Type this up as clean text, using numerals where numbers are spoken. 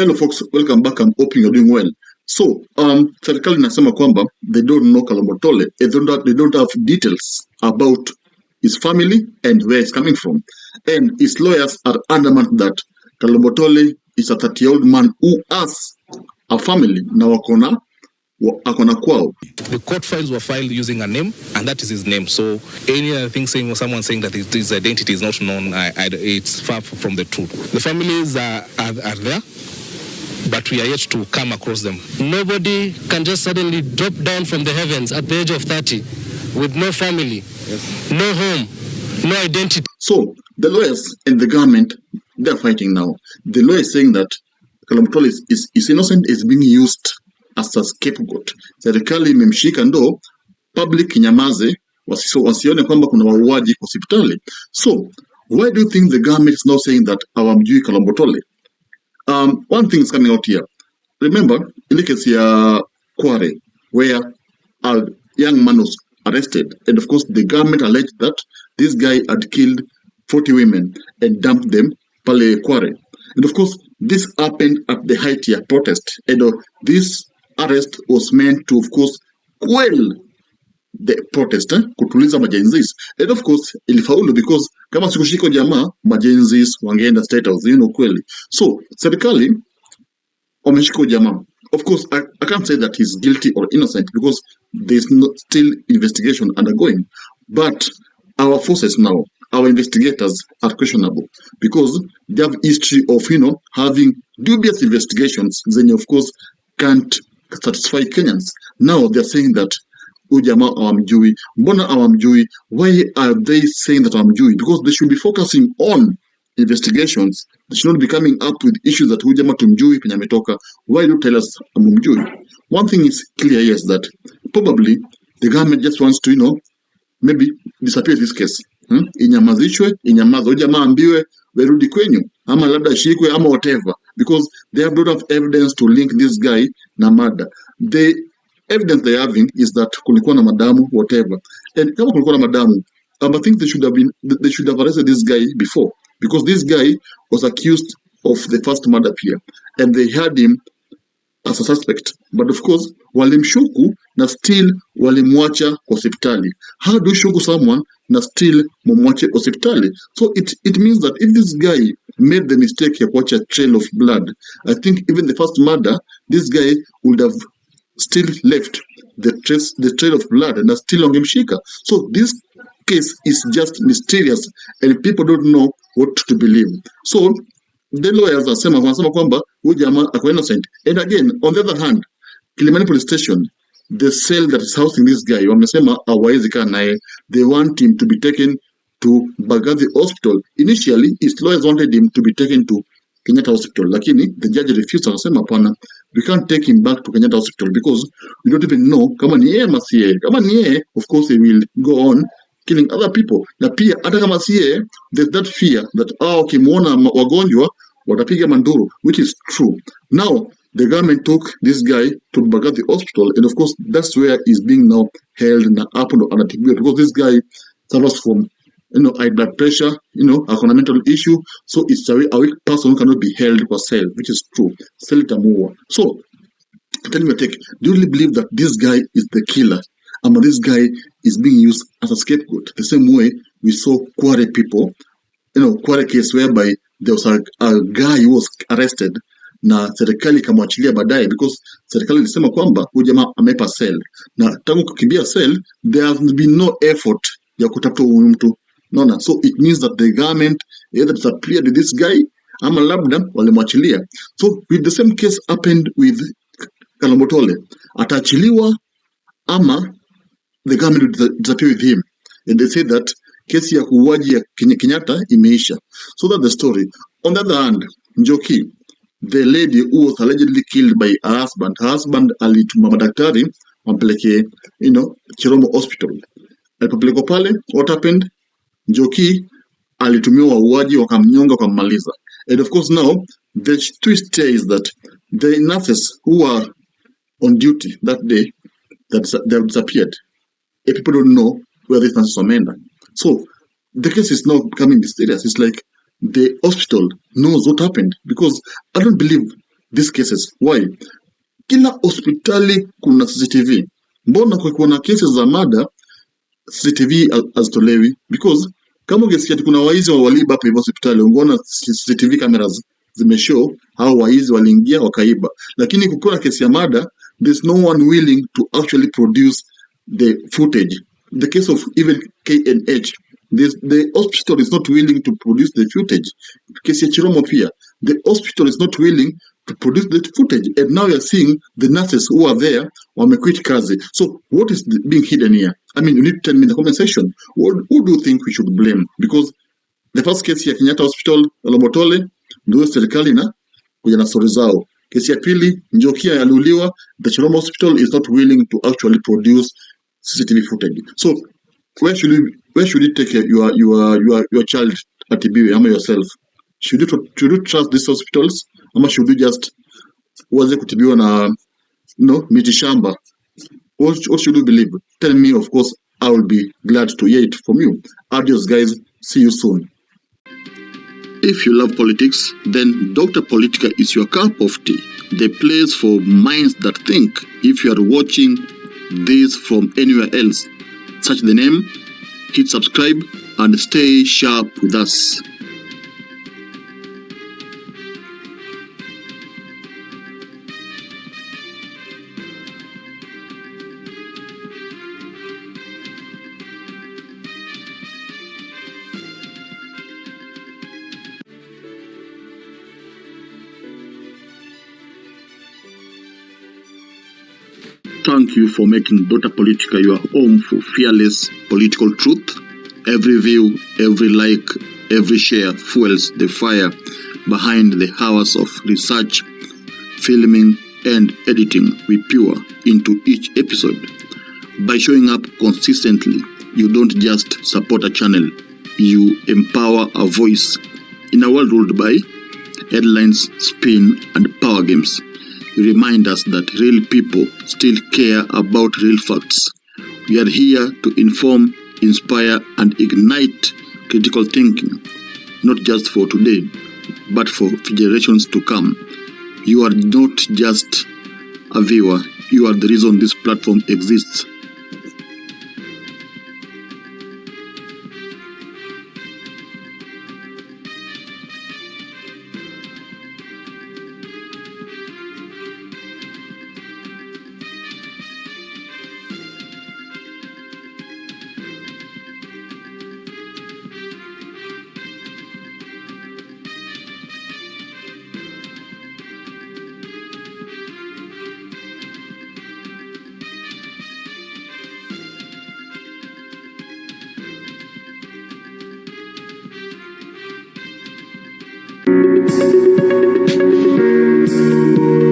Hello folks, welcome back. I'm hoping you're doing well. So, serikali inasema kwamba they don't know Kalombotole. They don't have details about his family and where he's coming from. And his lawyers are adamant that Kalombotole is a 30-year-old man who has a family. Now akona kwao. The court files were filed using a name, and that is his name. So any other thing someone saying that his identity is not known, it's far from the truth. The families are there, but we are yet to come across them. Nobody can just suddenly drop down from the heavens at the age of 30 with no family, no home, no identity. So the lawyers and the government, they're fighting now. The lawyer is saying that Kalombotole is innocent, is being used as a scapegoat. Serikali imemshika ndo public nyamaze wasione kwamba kuna wauaji kwa hospitali. So why do you think the government is now saying that hawamjui Kalombotole? One thing is coming out here. Remember, in the case ya Kware, where a young man was arrested, and of course the government alleged that this guy had killed 40 women and dumped them pale Kware. And of course, this happened at the height of protest. And this arrest was meant to, of course, quell the protest, kutuliza majenzis. And of course, ilifaulu because kama sikushiko jamaa, majenzis wangeenda state house, kweli. So, serikali wameshiko jamaa. Of course, I can't say that he's guilty or innocent because there's still investigation undergoing. But our forces now, our investigators are questionable because they have history of, having dubious investigations. Then, of course, can't satisfy Kenyans. Now they're saying that Ujama awamjui. Mbona awamjui? Why are they saying that awamjui? Because they should be focusing on investigations. They should not be coming up with issues that Ujama tumjui penye ametoka. Why do you tell us amumjui? One thing is clear, yes, that probably the government just wants to, maybe disappear this case. Inyamazishwe, Ujama ambiwe, werudi kwenyu. Ama labda shikwe, ama whatever. Because they have a lot of evidence to link this guy na murder. The evidence they're having is that kulikuwa na madamu, whatever. And kama kulikuwa na madamu, I think they should have arrested this guy before. Because this guy was accused of the first murder here. And they had him as a suspect. But of course, walimshuku na still walimwacha hospitali. How do you shuku someone na still mumwache hospitali? So it means that if this guy made the mistake ya kuacha a trail of blood, I think even the first murder, this guy would have still left the trail of blood and still ongemshika. So this case is just mysterious and people don't know what to believe. So the lawyers are saying kwamba huyu jamaa ako innocent. And again, on the other hand, Kilimani police station, the cell that is housing this guy, wamesema hawawezi kaa naye. They want him to be taken to Bagathi Hospital. Initially, his lawyers wanted him to be taken to Kenyatta Hospital. Lakini, the judge refused. Akasema hapana, we can't take him back to Kenyatta Hospital because we don't even know kama ni yeye ama si yeye. Kama ni yeye, of course he will go on killing other people. Na pia hata kama si yeye, there's that fear that ukimwona wagonjwa watapiga manduru, which is true. Now, the government took this guy to Bagathi Hospital, and of course, that's where he's being now held and up on anatibiwa because this guy suffers from, high blood pressure, a mental issue. So it's a weak person who cannot be held for cell, which is true. Cell itamuua. So, tell me, do you really believe that this guy is the killer? This guy is being used as a scapegoat? The same way we saw Kware people, Kware case whereby there was a guy who was arrested na serikali kamwachilia baadaye because serikali ilisema kwamba huyu jamaa amepa cell na tangu kukimbia cell there has been no effort ya kutafuta huyu mtu. Naona, so it means that the government either disappeared with this guy ama labda walimwachilia. So with the same case happened with Kalombotole, ataachiliwa ama the government will disappear with him. And they say that kesi ya kuuaji ya Kenyatta imeisha. So that's the story. On the other hand, Njoki, the lady who was allegedly killed by her husband alituma madaktari wampeleke, Chiromo Hospital. Alipopelekwa pale, what happened? Njoki alitumiwa wauaji wakamnyonga wakamaliza. And of course now, the twist here is that the nurses who were on duty that day, they have disappeared. And people don't know where these nurses are. So the case is now becoming mysterious. It's like the hospital knows what happened because I don't believe these cases. Why? Kila hospitali kuna CCTV. Mbona kwa kuna cases za murder CCTV hazitolewi? Because kama ungesikia kuna waizi waliiba hapo hospitali, ungeona CCTV cameras zimeshow hao waizi waliingia wakaiba. Lakini kukiwa kesi ya murder, there's no one willing to actually produce the footage. The case of even KNH, the hospital is not willing to produce the footage. Kesi ya Chiromo pia, the hospital is not willing to produce the footage, and now you're seeing the nurses who are there wamequit kazi. So what is being hidden here? I mean, you need to tell me in the comment section. Who do you think we should blame? Because the first case ya Kenyatta Hospital Kalombotole ndio serikali na kuja na story zao. Kesi ya pili Njokia aliuliwa, the Chiromo Hospital is not willing to actually produce CCTV footage. So where should you take your child atibiwe ama yourself? Should you trust these hospitals ama should you just uanze kutibiwa na miti shamba? What should you believe? Tell me, of course, I will be glad to hear it from you. Adios, guys. See you soon. If you love politics, then Dr. Politica is your cup of tea. The place for minds that think. If you are watching this from anywhere else, search the name, hit subscribe, and stay sharp with us. Thank you for making Dr. Politica your home for fearless political truth. Every view, every like, every share fuels the fire behind the hours of research, filming, and editing we pour into each episode. By showing up consistently, you don't just support a channel, you empower a voice. In a world ruled by headlines, spin, and power games, you remind us that real people still care about real facts. We are here to inform, inspire, and ignite critical thinking, not just for today, but for generations to come. You are not just a viewer, you are the reason this platform exists. Thank you.